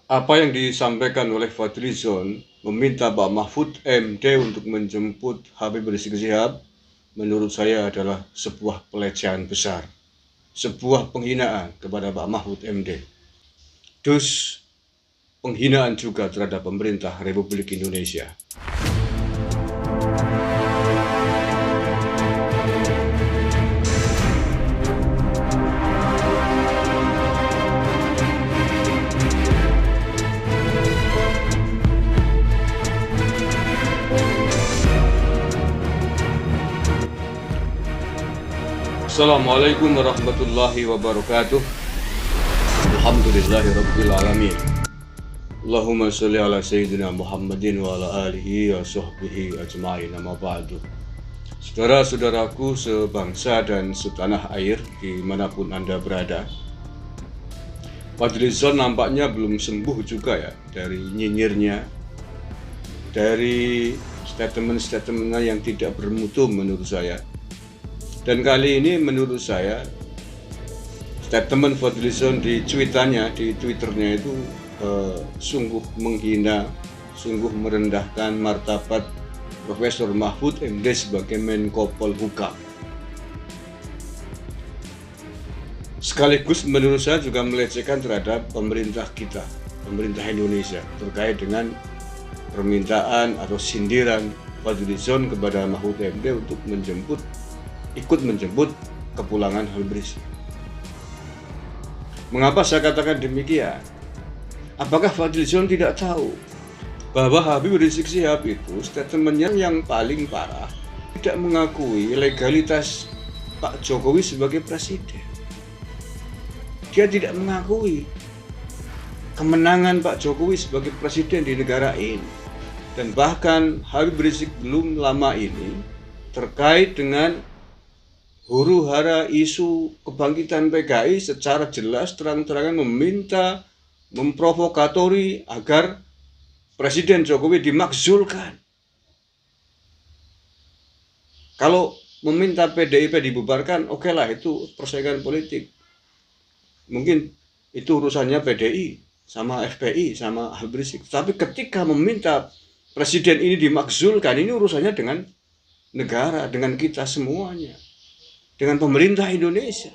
Apa yang disampaikan oleh Fadlizon meminta Pak Mahfud MD untuk menjemput Habib Rizik Syihab menurut saya adalah sebuah pelecehan besar, sebuah penghinaan kepada Pak Mahfud MD. Dus penghinaan juga terhadap pemerintah Republik Indonesia. Assalamualaikum warahmatullahi wabarakatuh. Alhamdulillahirabbil alamin. Allahumma sholli ala sayyidina Muhammadin wa ala alihi wa sahbihi ajma'in, amma ba'du. Saudara-saudaraku sebangsa dan setanah air dimanapun Anda berada, Fadlizon nampaknya belum sembuh juga ya dari nyinyirnya, dari statement-statementnya yang tidak bermutu menurut saya. Dan kali ini menurut saya statement Fadlizon di Twitternya itu sungguh menghina, sungguh merendahkan martabat Profesor Mahfud MD sebagai Menko Polhukam. Sekaligus menurut saya juga melecehkan terhadap pemerintah kita, pemerintah Indonesia, terkait dengan permintaan atau sindiran Fadlizon kepada Mahfud MD untuk ikut menjemput kepulangan Habib Rizik. Mengapa saya katakan demikian? Apakah Fadlizon tidak tahu bahwa Habib Rizik Syihab itu statementnya yang paling parah tidak mengakui legalitas Pak Jokowi sebagai presiden. Dia tidak mengakui kemenangan Pak Jokowi sebagai presiden di negara ini. Dan bahkan Habib Rizik belum lama ini terkait dengan huru-hara isu kebangkitan PKI secara jelas terang-terangan meminta, memprovokatori agar Presiden Jokowi dimakzulkan. Kalau meminta PDIP dibubarkan, oke lah, itu persaingan politik. Mungkin itu urusannya PDI sama FPI sama Habib Rizik. Tapi ketika meminta Presiden ini dimakzulkan, ini urusannya dengan negara, dengan kita semuanya, dengan pemerintah Indonesia.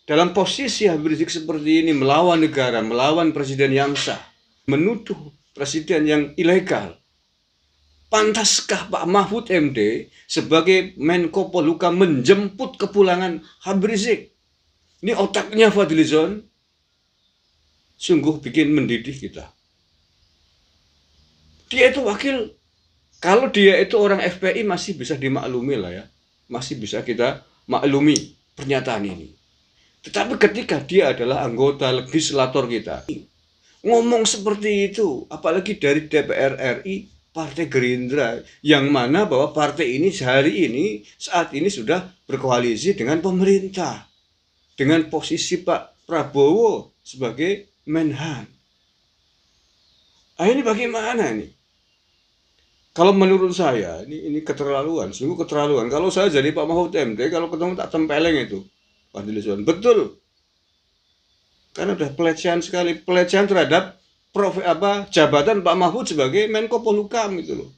Dalam posisi Habib Rizik seperti ini, melawan negara, melawan presiden yang sah, menuduh presiden yang ilegal, pantaskah Pak Mahfud MD sebagai Menko Polhukam menjemput kepulangan Habib Rizik? Ini otaknya Fadlizon sungguh bikin mendidih kita. Dia itu wakil, kalau dia itu orang FPI masih bisa dimaklumi lah ya, masih bisa kita maklumi pernyataan ini. Tetapi ketika dia adalah anggota legislator kita, ngomong seperti itu, apalagi dari DPR RI, Partai Gerindra, yang mana bahwa partai ini saat ini sudah berkoalisi dengan pemerintah, dengan posisi Pak Prabowo sebagai Menhan. Ini bagaimana nih? Kalau menurut saya, ini keterlaluan, sungguh keterlaluan. Kalau saya jadi Pak Mahfud MD, kalau ketemu tak tempeleng itu, Fadlizon. Betul. Karena udah pelecehan sekali, pelecehan terhadap jabatan Pak Mahfud sebagai Menko Polhukam itu loh.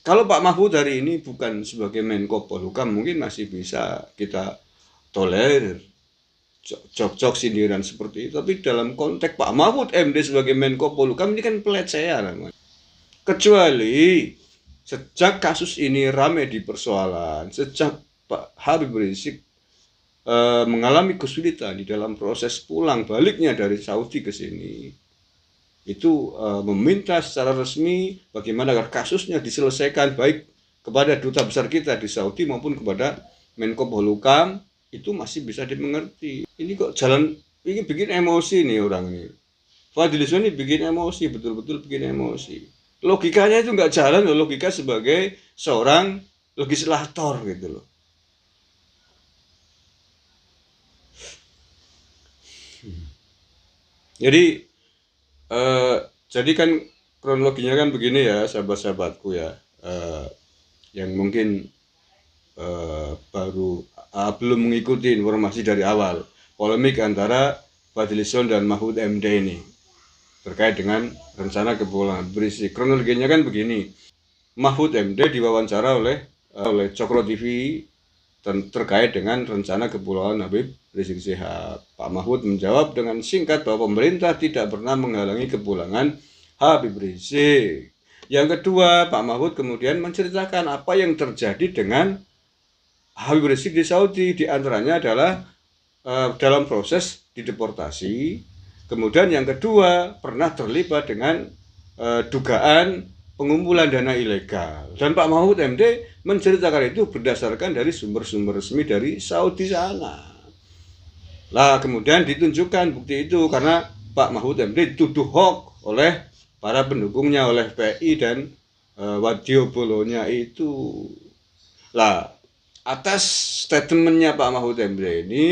Kalau Pak Mahfud hari ini bukan sebagai Menko Polhukam, mungkin masih bisa kita tolerir, cocok sindiran seperti itu. Tapi dalam konteks Pak Mahfud MD sebagai Menko Polhukam, ini kan pelecehan. Kecuali sejak kasus ini ramai di persoalan, sejak Pak Habib Rizik mengalami kesulitan di dalam proses pulang baliknya dari Saudi ke sini, itu meminta secara resmi bagaimana agar kasusnya diselesaikan baik kepada duta besar kita di Saudi maupun kepada Menko Polhukam, itu masih bisa dimengerti. Ini kok ini bikin emosi nih orang ini. Fadlizon ini bikin emosi, betul-betul bikin emosi. Logikanya itu nggak jalan loh, logika sebagai seorang legislator gitu loh. Jadi kan kronologinya kan begini ya, sahabat-sahabatku ya, yang mungkin belum mengikuti informasi dari awal polemik antara Fadlizon dan Mahfud MD ini. terkait dengan rencana kepulangan Habib Rizik. Kronologinya kan begini, Mahfud MD diwawancara oleh Cokro TV terkait dengan rencana kepulangan Habib Rizik Syihab. Pak Mahfud menjawab dengan singkat bahwa pemerintah tidak pernah menghalangi kepulangan Habib Rizik. Yang kedua, Pak Mahfud kemudian menceritakan apa yang terjadi dengan Habib Rizik di Saudi. Di antaranya adalah dalam proses dideportasi. Kemudian yang kedua, pernah terlibat dengan dugaan pengumpulan dana ilegal. Dan Pak Mahfud MD menceritakan itu berdasarkan dari sumber-sumber resmi dari Saudi sana. Lah kemudian ditunjukkan bukti itu karena Pak Mahfud MD dituduh hoax oleh para pendukungnya, oleh PI dan Wadiobolonya itu. Lah atas statementnya Pak Mahfud MD ini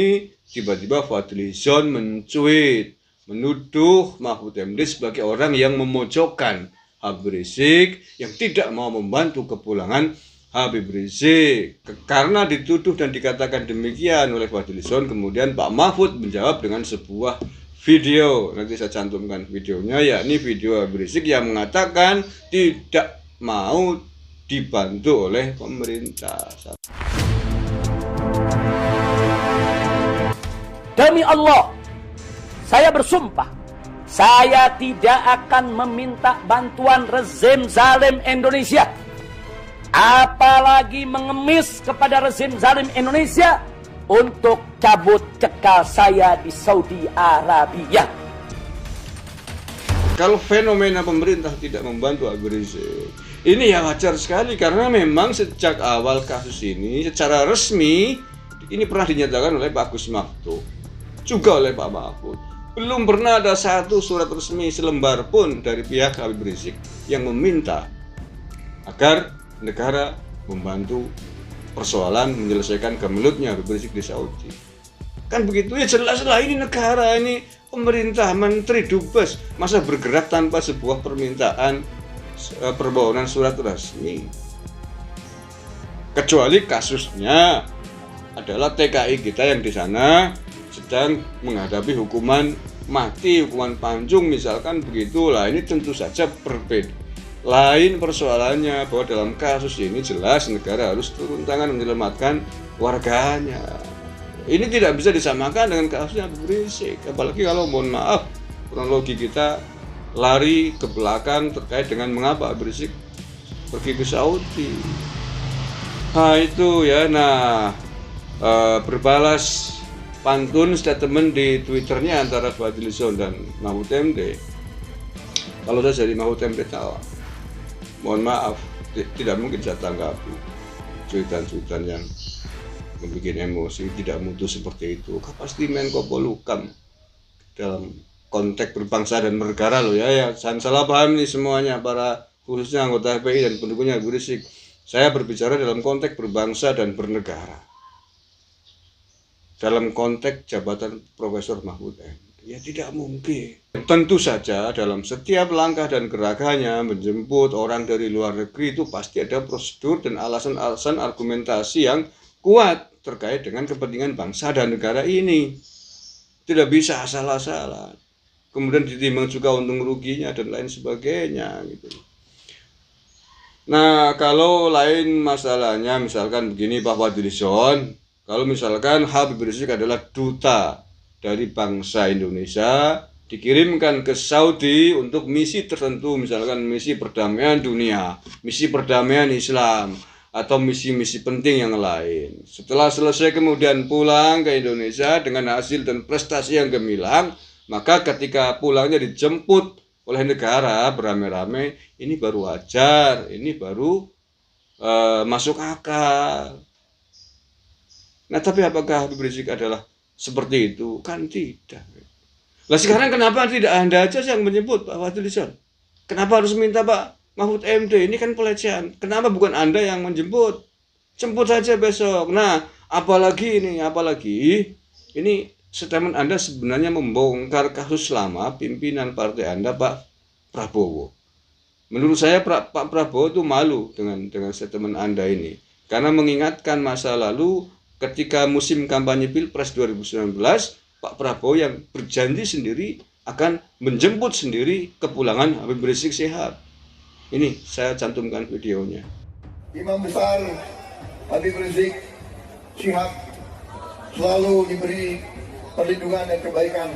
tiba-tiba Fadlizon mencuit, menuduh Mahfud MD sebagai orang yang memojokkan Habib Rizik, yang tidak mau membantu kepulangan Habib Rizik. Karena dituduh dan dikatakan demikian oleh Fadlizon, kemudian Pak Mahfud menjawab dengan sebuah video. Nanti saya cantumkan videonya, yakni video Habib Rizik yang mengatakan tidak mau dibantu oleh pemerintah. Demi Allah, saya bersumpah, saya tidak akan meminta bantuan rezim zalim Indonesia, apalagi mengemis kepada rezim zalim Indonesia untuk cabut cekal saya di Saudi Arabia. Kalau fenomena pemerintah tidak membantu Habib Rizik, ini ya wajar sekali karena memang sejak awal kasus ini secara resmi ini pernah dinyatakan oleh Pak Gus Maftuh, juga oleh Pak Mahfud. Belum pernah ada satu surat resmi selembar pun dari pihak Habib Rizik yang meminta agar negara membantu persoalan menyelesaikan kemelutnya Habib Rizik di Saudi. Kan begitu ya, jelas-jelas ini negara, ini pemerintah, menteri dubes, masa bergerak tanpa sebuah permintaan permohonan surat resmi. Kecuali kasusnya adalah TKI kita yang di sana sedang menghadapi hukuman mati, hukuman panjung misalkan begitulah. Ini tentu saja berbeda. Lain persoalannya bahwa dalam kasus ini jelas negara harus turun tangan menyelamatkan warganya. Ini tidak bisa disamakan dengan kasusnya Habib Rizik. Apalagi kalau mohon maaf kronologi kita lari ke belakang terkait dengan mengapa Habib Rizik pergi ke Saudi. Nah itu ya. Nah berbalas pantun statement di Twitternya antara Fadlizon dan Mahfud MD. Kalau saya jadi Mahfud MD tahu, mohon maaf, tidak mungkin saya tanggapi cuitan-cuitan yang membuat emosi, tidak mutu seperti itu. Pasti Menko Polhukam dalam konteks berbangsa dan bernegara loh ya. Jangan salah paham nih semuanya, para khususnya anggota FPI dan pendukungnya Habib Rizik. Saya berbicara dalam konteks berbangsa dan bernegara. Dalam konteks jabatan Profesor Mahfud MD. Ya tidak mungkin. Tentu saja dalam setiap langkah dan gerakannya menjemput orang dari luar negeri itu pasti ada prosedur dan alasan-alasan argumentasi yang kuat terkait dengan kepentingan bangsa dan negara ini. Tidak bisa asal-asalan. Kemudian ditimbang juga untung ruginya dan lain sebagainya gitu. Nah, kalau lain masalahnya misalkan begini Pak Fadlizon, kalau misalkan Habib Rizik adalah duta dari bangsa Indonesia dikirimkan ke Saudi untuk misi tertentu, misalkan misi perdamaian dunia, misi perdamaian Islam, atau misi-misi penting yang lain. Setelah selesai kemudian pulang ke Indonesia dengan hasil dan prestasi yang gemilang, maka ketika pulangnya dijemput oleh negara beramai-ramai, ini baru wajar, ini baru masuk akal. Nah tapi apakah Habib Rizik adalah seperti itu? Kan tidak. Lah sekarang kenapa tidak Anda aja yang menjemput Pak Fadlizon? Kenapa harus minta Pak Mahfud MD? Ini kan pelecehan. Kenapa bukan Anda yang menjemput? Jemput saja besok. Nah, apalagi ini statement Anda sebenarnya membongkar kasus lama pimpinan partai Anda Pak Prabowo. Menurut saya Pak Prabowo itu malu dengan statement Anda ini. Karena mengingatkan masa lalu ketika musim kampanye Pilpres 2019, Pak Prabowo yang berjanji sendiri akan menjemput sendiri kepulangan Habib Rizik Syihab. Ini saya cantumkan videonya. Imam besar Habib Rizik Syihab selalu diberi perlindungan dan kebaikan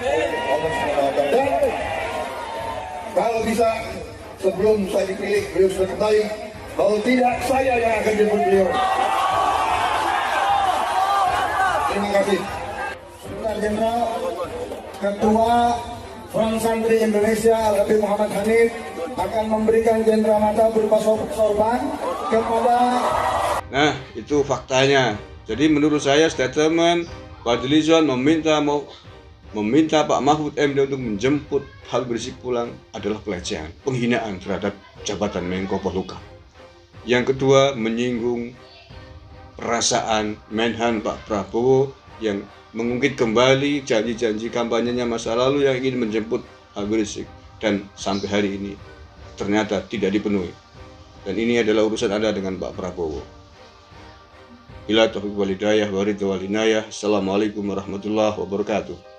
oleh Allah SWT. Dan kalau bisa sebelum saya dipilih, beliau sudah kembali. Kalau tidak, saya yang akan jemput beliau. Terima kasih. Sekretaris Jenderal Ketua Front Santri Indonesia Habib Muhammad Hanif akan memberikan cendera mata berupa sorban kepada. Nah, itu faktanya. Jadi menurut saya statement Fadlizon meminta Pak Mahfud MD untuk menjemput Habib Rizik pulang adalah pelecehan, penghinaan terhadap jabatan Menko Polhukam. Yang kedua, menyinggung perasaan Menhan Pak Prabowo yang mengungkit kembali janji-janji kampanyenya masa lalu yang ingin menjemput Habib Rizik, dan sampai hari ini ternyata tidak dipenuhi. Dan ini adalah urusan Anda dengan Pak Prabowo. Bila taufiq wal hidayah wa ridha wal inayah. Assalamualaikum warahmatullahi wabarakatuh.